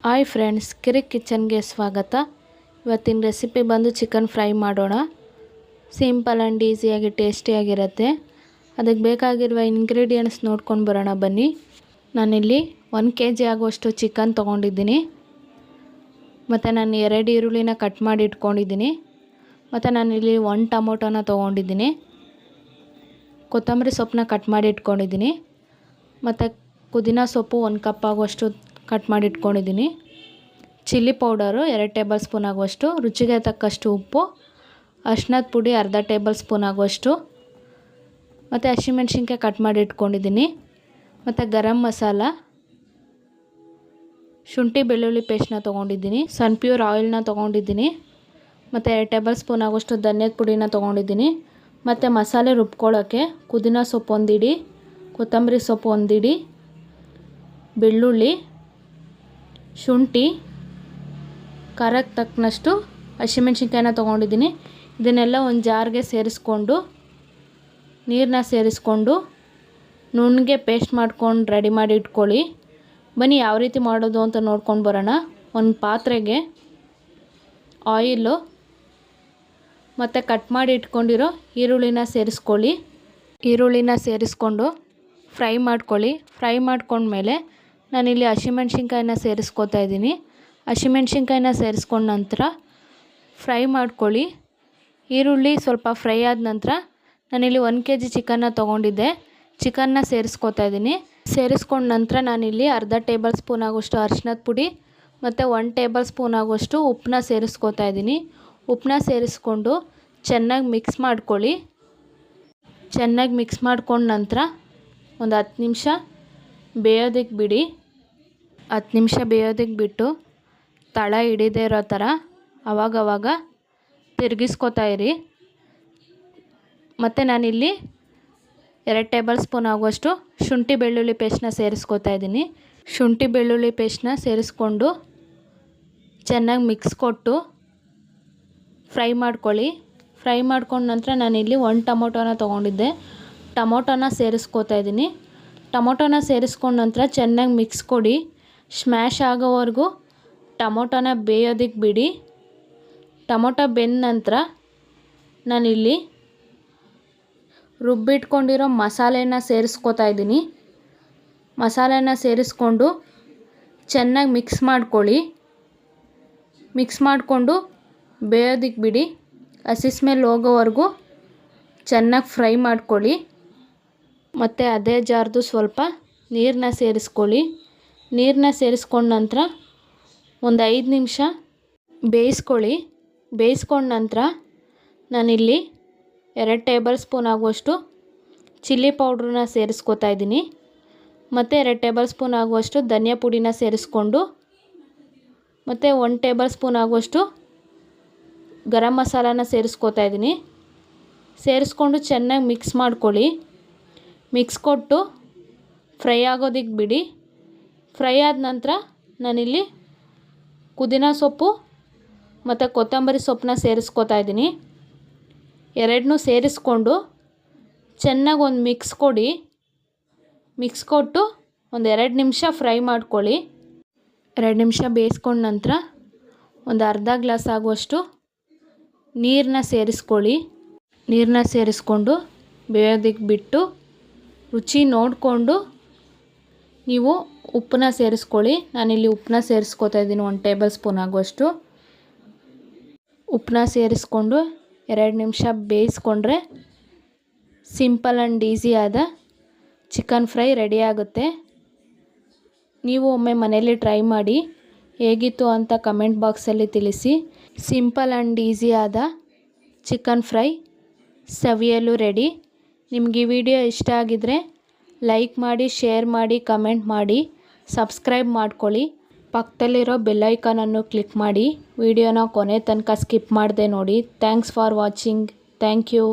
Hi friends, ಕಿರಿಕ್ ಕಿಚನ್ಗೆ ಸ್ವಾಗತ. ಇವತ್ತಿನ recipe ಬಂದು ಚಿಕನ್ ಫ್ರೈ ಮಾಡೋಣ. ಸಿಂಪಲ್ ಆ್ಯಂಡ್ ಈಸಿಯಾಗಿ ಟೇಸ್ಟಿಯಾಗಿರುತ್ತೆ. ಅದಕ್ಕೆ ಬೇಕಾಗಿರುವ ಇಂಗ್ರೀಡಿಯೆಂಟ್ಸ್ ನೋಡ್ಕೊಂಡು ಬರೋಣ ಬನ್ನಿ. ನಾನಿಲ್ಲಿ 1 kg ಆಗುವಷ್ಟು ಚಿಕನ್ ತೊಗೊಂಡಿದ್ದೀನಿ. ಮತ್ತು ನಾನು 2 ಈರುಳ್ಳಿನ ಕಟ್ ಮಾಡಿ ಇಟ್ಕೊಂಡಿದ್ದೀನಿ. ಮತ್ತು ನಾನಿಲ್ಲಿ 1 ಟೊಮೊಟೊನ ತೊಗೊಂಡಿದ್ದೀನಿ. ಕೊತ್ತಂಬರಿ ಸೊಪ್ಪನ್ನ ಕಟ್ ಮಾಡಿ ಇಟ್ಕೊಂಡಿದ್ದೀನಿ. ಮತ್ತು ಪುದೀನ ಸೊಪ್ಪು 1 ಕಪ್ ಆಗುವಷ್ಟು ಕಟ್ ಮಾಡಿ ಇಟ್ಕೊಂಡಿದ್ದೀನಿ. ಚಿಲ್ಲಿ ಪೌಡರು 2 ಟೇಬಲ್ ಸ್ಪೂನ್ ಆಗುವಷ್ಟು, ರುಚಿಗೆ ತಕ್ಕಷ್ಟು ಉಪ್ಪು, ಅರಿಶಿನದ ಪುಡಿ ಅರ್ಧ ಟೇಬಲ್ ಸ್ಪೂನ್ ಆಗುವಷ್ಟು, ಮತ್ತು ಹಸಿಮೆಣ್ಸಿನ್ಕಾಯಿ ಕಟ್ ಮಾಡಿ ಇಟ್ಕೊಂಡಿದ್ದೀನಿ. ಮತ್ತು ಗರಂ ಮಸಾಲ, ಶುಂಠಿ ಬೆಳ್ಳುಳ್ಳಿ ಪೇಸ್ಟ್ನ ತೊಗೊಂಡಿದ್ದೀನಿ. ಸನ್ಪ್ಯೂರ್ ಆಯಿಲ್ನ ತೊಗೊಂಡಿದ್ದೀನಿ. ಮತ್ತು 2 ಟೇಬಲ್ ಸ್ಪೂನ್ ಆಗುವಷ್ಟು ಧನಿಯದ ಪುಡಿನ ತೊಗೊಂಡಿದ್ದೀನಿ. ಮತ್ತು ಮಸಾಲೆ ರುಬ್ಕೊಳ್ಳೋಕ್ಕೆ ಪುದೀನ ಸೊಪ್ಪು 1 ಹಿಡಿ, ಕೊತ್ತಂಬರಿ ಸೊಪ್ಪು 1 ಹಿಡಿ, ಬೆಳ್ಳುಳ್ಳಿ, ಶುಂಠಿ, ಖಾರಕ್ಕೆ ತಕ್ಕನಷ್ಟು ಹಸಿಮೆಣ್ಸಿನ್ಕಾಯಿನ ತೊಗೊಂಡಿದ್ದೀನಿ. ಇದನ್ನೆಲ್ಲ ಒಂದು ಜಾರ್ಗೆ ಸೇರಿಸ್ಕೊಂಡು ನೀರನ್ನ ಸೇರಿಸ್ಕೊಂಡು ನುಣ್ಣಗೆ ಪೇಸ್ಟ್ ಮಾಡ್ಕೊಂಡು ರೆಡಿ ಮಾಡಿ ಇಟ್ಕೊಳ್ಳಿ. ಬನ್ನಿ ಯಾವ ರೀತಿ ಮಾಡೋದು ಅಂತ ನೋಡ್ಕೊಂಡು ಬರೋಣ. ಒಂದು ಪಾತ್ರೆಗೆ ಆಯಿಲು ಮತ್ತು ಕಟ್ ಮಾಡಿ ಇಟ್ಕೊಂಡಿರೋ ಈರುಳ್ಳಿನ ಸೇರಿಸ್ಕೊಳ್ಳಿ. ಈರುಳ್ಳಿನ ಸೇರಿಸ್ಕೊಂಡು ಫ್ರೈ ಮಾಡ್ಕೊಳ್ಳಿ. ಫ್ರೈ ಮಾಡ್ಕೊಂಡ್ಮೇಲೆ ನಾನಿಲ್ಲಿ ಹಸಿಮೆಣ್ಸಿನ್ಕಾಯಿನ ಸೇರಿಸ್ಕೊತಾ ಇದ್ದೀನಿ. ಹಸಿಮೆಣ್ಸಿನ್ಕಾಯಿನ ಸೇರಿಸ್ಕೊಂಡ ನಂತರ ಫ್ರೈ ಮಾಡ್ಕೊಳ್ಳಿ. ಈರುಳ್ಳಿ ಸ್ವಲ್ಪ ಫ್ರೈ ಆದ ನಂತರ ನಾನಿಲ್ಲಿ 1 kg ಚಿಕನ್ನ ತೊಗೊಂಡಿದ್ದೆ. ಚಿಕನ್ನ ಸೇರಿಸ್ಕೊತಾ ಇದ್ದೀನಿ. ಸೇರಿಸ್ಕೊಂಡ ನಂತರ ನಾನಿಲ್ಲಿ ಅರ್ಧ ಟೇಬಲ್ ಸ್ಪೂನ್ ಆಗುವಷ್ಟು ಅರಿಶಿನದ ಪುಡಿ ಮತ್ತು 1 ಟೇಬಲ್ ಸ್ಪೂನ್ ಆಗುವಷ್ಟು ಉಪ್ಪನ್ನ ಸೇರಿಸ್ಕೊತಾ ಇದ್ದೀನಿ. ಉಪ್ಪನ್ನ ಸೇರಿಸ್ಕೊಂಡು ಚೆನ್ನಾಗಿ ಮಿಕ್ಸ್ ಮಾಡ್ಕೊಳ್ಳಿ. ಚೆನ್ನಾಗಿ ಮಿಕ್ಸ್ ಮಾಡ್ಕೊಂಡ ನಂತರ ಒಂದು 10 ನಿಮಿಷ ಬೇಯೋದಕ್ಕೆ ಬಿಡಿ. 10 ನಿಮಿಷ ಬೇಯೋದಕ್ಕೆ ಬಿಟ್ಟು ತಳ ಹಿಡಿದೇ ಇರೋ ಥರ ಆವಾಗವಾಗ ತಿರುಗಿಸ್ಕೊತಾ ಇರಿ. ಮತ್ತು ನಾನಿಲ್ಲಿ 2 ಟೇಬಲ್ ಸ್ಪೂನ್ ಆಗುವಷ್ಟು ಶುಂಠಿ ಬೆಳ್ಳುಳ್ಳಿ ಪೇಸ್ಟ್ನ ಸೇರಿಸ್ಕೊತಾ ಇದ್ದೀನಿ. ಶುಂಠಿ ಬೆಳ್ಳುಳ್ಳಿ ಪೇಸ್ಟ್ನ ಸೇರಿಸ್ಕೊಂಡು ಚೆನ್ನಾಗಿ ಮಿಕ್ಸ್ ಕೊಟ್ಟು ಫ್ರೈ ಮಾಡ್ಕೊಳ್ಳಿ. ಫ್ರೈ ಮಾಡ್ಕೊಂಡ ನಂತರ ನಾನಿಲ್ಲಿ 1 ಟೊಮೊಟೊನ ತೊಗೊಂಡಿದ್ದೆ. ಟೊಮೊಟೊನ ಸೇರಿಸ್ಕೊತಾ ಇದ್ದೀನಿ. ಟೊಮೊಟೊನ ಸೇರಿಸ್ಕೊಂಡ ನಂತರ ಚೆನ್ನಾಗಿ ಮಿಕ್ಸ್ ಕೊಡಿ. ಸ್ಮ್ಯಾಶ್ ಆಗೋವರೆಗೂ ಟೊಮೊಟೊನ ಬೇಯೋದಕ್ಕೆ ಬಿಡಿ. ಟೊಮೊಟೊ ಬೆಂದ ನಂತರ ನಾನಿಲ್ಲಿ ರುಬ್ಬಿಟ್ಕೊಂಡಿರೋ ಮಸಾಲೆನ ಸೇರಿಸ್ಕೊತಾ ಇದ್ದೀನಿ. ಮಸಾಲೆನ ಸೇರಿಸ್ಕೊಂಡು ಚೆನ್ನಾಗಿ ಮಿಕ್ಸ್ ಮಾಡ್ಕೊಳ್ಳಿ. ಮಿಕ್ಸ್ ಮಾಡಿಕೊಂಡು ಬೇಯೋದಕ್ಕೆ ಬಿಡಿ. ಹಸಿ ಸ್ಮೆಲ್ ಹೋಗೋವರೆಗೂ ಚೆನ್ನಾಗಿ ಫ್ರೈ ಮಾಡ್ಕೊಳ್ಳಿ. ಮತ್ತು ಅದೇ ಜಾರ್ದು ಸ್ವಲ್ಪ ನೀರನ್ನ ಸೇರಿಸ್ಕೊಳ್ಳಿ. ನೀರನ್ನ ಸೇರಿಸ್ಕೊಂಡ ನಂತರ ಒಂದು 5 ನಿಮಿಷ ಬೇಯಿಸ್ಕೊಳ್ಳಿ. ಬೇಯಿಸ್ಕೊಂಡ ನಂತರ ನಾನಿಲ್ಲಿ 2 ಟೇಬಲ್ ಸ್ಪೂನ್ ಆಗುವಷ್ಟು ಚಿಲ್ಲಿ ಪೌಡ್ರನ್ನ ಸೇರಿಸ್ಕೊತಾ ಇದ್ದೀನಿ. ಮತ್ತು 2 ಟೇಬಲ್ ಸ್ಪೂನ್ ಆಗುವಷ್ಟು ಧನಿಯಾ ಪುಡಿನ ಸೇರಿಸ್ಕೊಂಡು ಮತ್ತು 1 ಟೇಬಲ್ ಸ್ಪೂನ್ ಆಗುವಷ್ಟು ಗರಂ ಮಸಾಲಾನ ಸೇರಿಸ್ಕೊತಾ ಇದ್ದೀನಿ. ಸೇರಿಸ್ಕೊಂಡು ಚೆನ್ನಾಗಿ ಮಿಕ್ಸ್ ಮಾಡ್ಕೊಳ್ಳಿ. ಮಿಕ್ಸ್ ಕೊಟ್ಟು ಫ್ರೈ ಆಗೋದಕ್ಕೆ ಬಿಡಿ. ಫ್ರೈ ಆದ ನಂತರ ನಾನಿಲ್ಲಿ ಪುದೀನ ಸೊಪ್ಪು ಮತ್ತು ಕೊತ್ತಂಬರಿ ಸೊಪ್ಪನ್ನ ಸೇರಿಸ್ಕೊತಾ ಇದ್ದೀನಿ. ಎರಡನ್ನೂ ಸೇರಿಸ್ಕೊಂಡು ಚೆನ್ನಾಗಿ ಒಂದು ಮಿಕ್ಸ್ ಕೊಡಿ. ಮಿಕ್ಸ್ ಕೊಟ್ಟು ಒಂದು 2 ನಿಮಿಷ ಫ್ರೈ ಮಾಡ್ಕೊಳ್ಳಿ. 2 ನಿಮಿಷ ಬೇಯಿಸ್ಕೊಂಡ ನಂತರ ಒಂದು ಅರ್ಧ ಗ್ಲಾಸ್ ಆಗುವಷ್ಟು ನೀರನ್ನ ಸೇರಿಸ್ಕೊಳ್ಳಿ. ನೀರನ್ನ ಸೇರಿಸ್ಕೊಂಡು ಬೇಯೋದಕ್ಕೆ ಬಿಟ್ಟು ರುಚಿ ನೋಡಿಕೊಂಡು ನೀವು ಉಪ್ಪನ್ನ ಸೇರಿಸ್ಕೊಳ್ಳಿ. ನಾನಿಲ್ಲಿ ಉಪ್ಪನ್ನ ಸೇರಿಸ್ಕೊತಾ ಇದ್ದೀನಿ. 1 ಟೇಬಲ್ ಸ್ಪೂನ್ ಆಗುವಷ್ಟು ಉಪ್ಪನ್ನ ಸೇರಿಸ್ಕೊಂಡು 2 ನಿಮಿಷ ಬೇಯಿಸ್ಕೊಂಡ್ರೆ ಸಿಂಪಲ್ ಆ್ಯಂಡ್ ಈಸಿಯಾದ ಚಿಕನ್ ಫ್ರೈ ರೆಡಿ ಆಗುತ್ತೆ. ನೀವು ಒಮ್ಮೆ ಮನೇಲಿ ಟ್ರೈ ಮಾಡಿ ಹೇಗಿತ್ತು ಅಂತ ಕಮೆಂಟ್ ಬಾಕ್ಸಲ್ಲಿ ತಿಳಿಸಿ. ಸಿಂಪಲ್ ಆ್ಯಂಡ್ ಈಸಿಯಾದ ಚಿಕನ್ ಫ್ರೈ ಸವಿಯಲು ರೆಡಿ. ನಿಮಗೆ ಈ ವಿಡಿಯೋ ಇಷ್ಟ ಆಗಿದರೆ ಲೈಕ್ ಮಾಡಿ, ಶೇರ್ ಮಾಡಿ, ಕಮೆಂಟ್ ಮಾಡಿ, ಸಬ್ಸ್ಕ್ರೈಬ್ ಮಾಡ್ಕೊಳ್ಳಿ. ಪಕ್ಕದಲ್ಲಿರೋ ಬೆಲ್ ಐಕಾನನ್ನು ಕ್ಲಿಕ್ ಮಾಡಿ. ವಿಡಿಯೋನ ಕೊನೆ ತನಕ ಸ್ಕಿಪ್ ಮಾಡದೆ ನೋಡಿ. Thanks for watching. Thank you.